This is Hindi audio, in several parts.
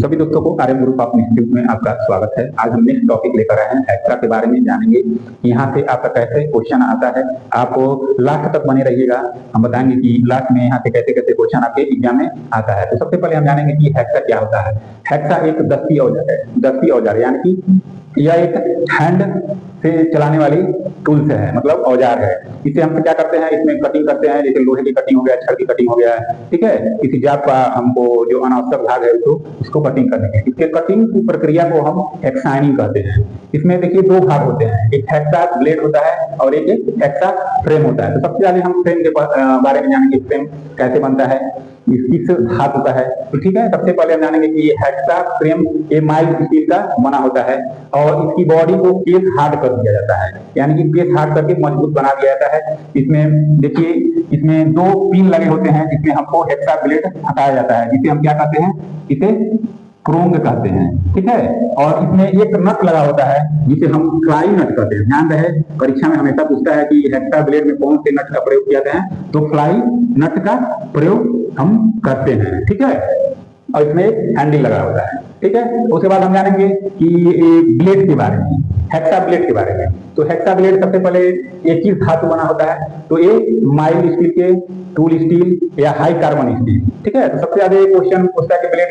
सभी दोस्तों को आर्यन ग्रुप ऑफ इंस्टीट्यूट में आपका स्वागत है। आज हम नेक्स्ट टॉपिक लेकर आए हैं, हेक्सा के बारे में जानेंगे। यहाँ से आपका कैसे क्वेश्चन आता है, आप लास्ट तक बने रहिएगा। हम बताएंगे कि लास्ट में यहाँ से कैसे कैसे क्वेश्चन आपके एग्जाम में आता है। तो सबसे पहले हम जानेंगे कि हेक्सा क्या होता है। हेक्सा एक दस्ती औजार है, दस्ती औजार यानी कि यह एक हैंड से चलाने वाली टूल्स है, मतलब औजार है। इसे हम क्या करते हैं, इसमें कटिंग करते हैं, जैसे लोहे की कटिंग हो गया, छड़ की कटिंग हो गया, ठीक है। किसी जात का हमको जो अनावश्यक भाग है उसको कटिंग करने के, इसके कटिंग की प्रक्रिया को हम हेक्साइनिंग कहते हैं। इसमें देखिए दो भाग होते हैं, एक हेक्सा ब्लेड होता है और एक हेक्सा फ्रेम होता है। तो सबसे पहले हम फ्रेम के बारे में जानेंगे, फ्रेम कैसे बनता है, किस धातु का है। तो ठीक है, सबसे पहले हम जानेंगे कि हेक्सा फ्रेम माइल्ड स्टील का बना होता है और इसकी बॉडी को केस हार्ड कर दिया जाता है, यानी कि केस हार्ड करके मजबूत बना दिया जाता है। इसमें देखिए, इसमें दो पिन लगे होते हैं जिसमें हमको हेक्सा ब्लेड हटाया जाता है, जिसे हम क्या कहते हैं, इसे क्रोंग कहते हैं, ठीक है। और इसमें एक नट लगा होता है जिसे हम फ्लाई नट कहते हैं। ध्यान रहे, परीक्षा में हमेशा पूछता है कि हेक्सा ब्लेड में कौन से नट का प्रयोग किया जाता है, तो फ्लाई नट का प्रयोग हम करते हैं, ठीक है। और इसमें एक हैंडल लगा होता है, ठीक है। उसके बाद हम जानेंगे कि ब्लेड के बारे में, हेक्सा ब्लेड के बारे में। तो हेक्सा ब्लेड सबसे पहले एक ही धातु बना होता है, तो ये माइल्ड स्टील के, टूल स्टील या हाई कार्बन स्टील, ठीक है। तो सबसे ज्यादा क्वेश्चन पूछता है कि ब्लेड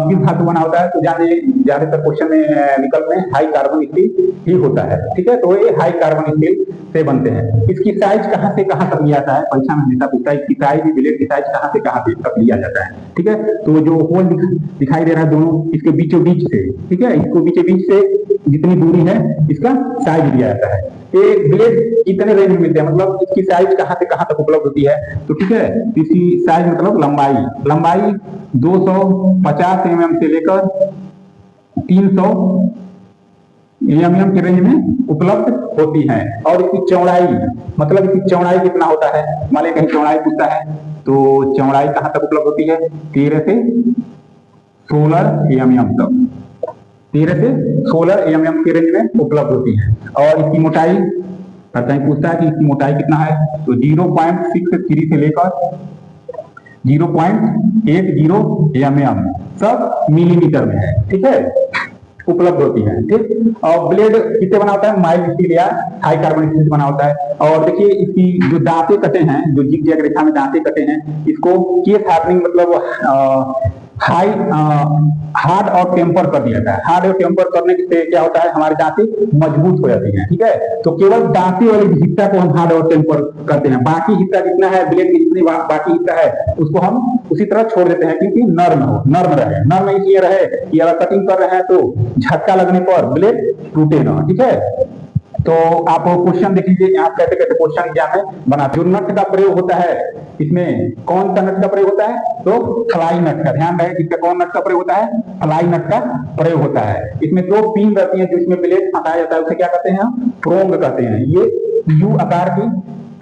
किस धातु बना होता है, तो ज्यादातर क्वेश्चन में निकल में हाई कार्बन स्टील ही होता है, ठीक है। तो ये हाई कार्बन स्टील से बनते हैं। इसकी साइज कहां से कहां तक लिया जाता है, परीक्षा में हमेशा पूछता है इसकी साइज, ब्लेड की साइज कहां से कहां तक लिया जाता है, ठीक है। तो जो होल दिखाई दे रहा है दोनों, इसके बीचों बीच से, ठीक है, इसको बीचों बीच से जितनी दूरी है इसका साइज दिया जाता है। ये ब्लेड कितने रेंज में मिलते हैं, मतलब इसकी साइज कहां से कहां तक उपलब्ध होती है, तो ठीक है। इसकी साइज मतलब लंबाई 250 mm से लेकर 300 mm के रेंज में उपलब्ध होती है। और इसकी चौड़ाई, मतलब इसकी चौड़ाई कितना होता है, मान लीजिए कहीं चौड़ाई पूछता है, तो चौड़ाई कहां तक उपलब्ध होती है, 13 से 16 mm तक, 13 से 16 mm के रेंज में उपलब्ध होती है। और इसकी मोटाई पूछता है कि इसकी मोटाई कितना है, तो 0.63 से लेकर 0.80 mm सब मिलीमीटर में है, ठीक है, उपलब्ध होती है, ठीक। और ब्लेड किससे बना होता है, माइल्ड स्टील या हाई कार्बन स्टील से बना होता है। और देखिए इसकी जो दांतें कटे हैं, जो जिग जैग रेखा में दांतें कटे हैं, इसको केस हार्डनिंग मतलब हाई हार्ड और टेम्पर कर दिया जाता है। हार्ड और टेम्पर करने से क्या होता है, हमारी दांतें मजबूत हो जाती हैं, ठीक है। तो केवल दांतें वाली हिस्सा को हम हार्ड और टेम्पर करते हैं, बाकी हिस्सा जितना है ब्लेड की जितनी बाकी हिस्सा है उसको हम उसी तरह छोड़ देते हैं, क्योंकि नर्म रहे। नर्म इसलिए रहे कि अगर कटिंग कर रहे हैं तो झटका लगने पर ब्लेड टूटे ना, ठीक है। तो आप क्वेश्चन देख लीजिए, आप कैसे कैसे क्वेश्चन एग्जाम में बना। जो नट का प्रयोग होता है, इसमें कौन सा नट का प्रयोग होता है, तो फ्लाई नट का। ध्यान रहे, इसका कौन नट का प्रयोग होता है, फ्लाई नट का प्रयोग होता है। इसमें दो पिन रहती है जो इसमें ब्लेड हटाया जाता है, उसे क्या कहते हैं, क्रोंग कहते हैं। ये यू आकार की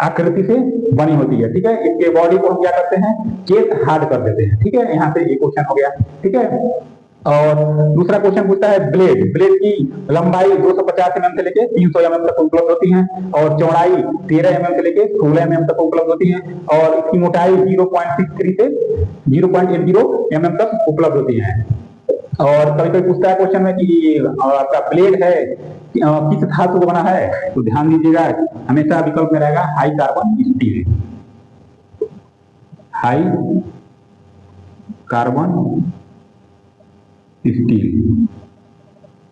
आकृति से बनी होती है, ठीक है। इसके बॉडी को हम क्या करते हैं, केस हार्ड कर देते हैं, ठीक है। यहाँ से ये क्वेश्चन हो गया, ठीक है। और दूसरा क्वेश्चन पूछता है ब्लेड की लंबाई 250 mm से लेके 300 mm तक उपलब्ध होती है और चौड़ाई 13 mm से लेके 16 mm तक उपलब्ध होती है और इसकी मोटाई 0.63 से 0.80 mm तक उपलब्ध होती है। और कभी कभी पूछता है क्वेश्चन में कि आपका ब्लेड है किस धातु को बना है, तो ध्यान दीजिएगा हमेशा विकल्प में रहेगा high carbon steel, high carbon steel,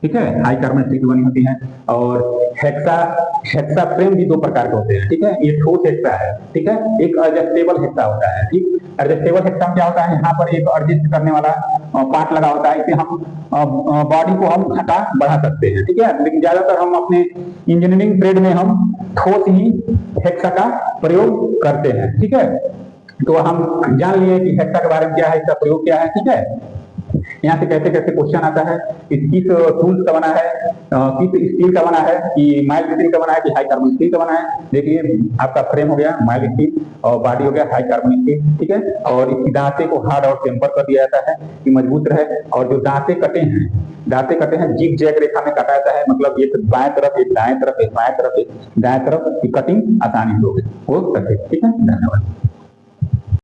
ठीक है। हाई कार्बन स्टील बनी होती है। और हेक्सा फ्रेम भी दो प्रकार के होते हैं, ठीक है। ये ठोस हेक्सा है, ठीक है, एक एडजस्टेबल हेक्सा होता है, ठीक। एडजस्टेबल हेक्सा में क्या होता है, यहाँ पर एक एडजस्ट करने वाला पार्ट लगा होता है, इसे हम बॉडी को हम घटा बढ़ा सकते हैं, ठीक है। लेकिन ज्यादातर हम अपने इंजीनियरिंग ट्रेड में हम ठोस ही हेक्सा का प्रयोग करते हैं, ठीक है। तो हम जान लिए कि हेक्सा के बारे में क्या है, इसका प्रयोग क्या है, ठीक है। यहाँ से कैसे कैसे क्वेश्चन आता है, किस टूल्स का बना है, किस स्टील का बना है, कि माइल्ड स्टील का बना है कि हाई कार्बन स्टील का बना है। देखिए आपका फ्रेम हो गया माइल्ड स्टील और बॉडी हो गया हाई कार्बन स्टील, ठीक है। और इसकी दांतें को हार्ड और टेम्पर कर दिया जाता है कि मजबूत रहे। और जो दांतें कटे हैं जिग जैग रेखा में काटा जाता है, मतलब एक बाएं तरफ, एक दाएं तरफ, एक बाएं तरफ, एक दाएं तरफ की कटिंग आसानी हो सके, ठीक है। धन्यवाद।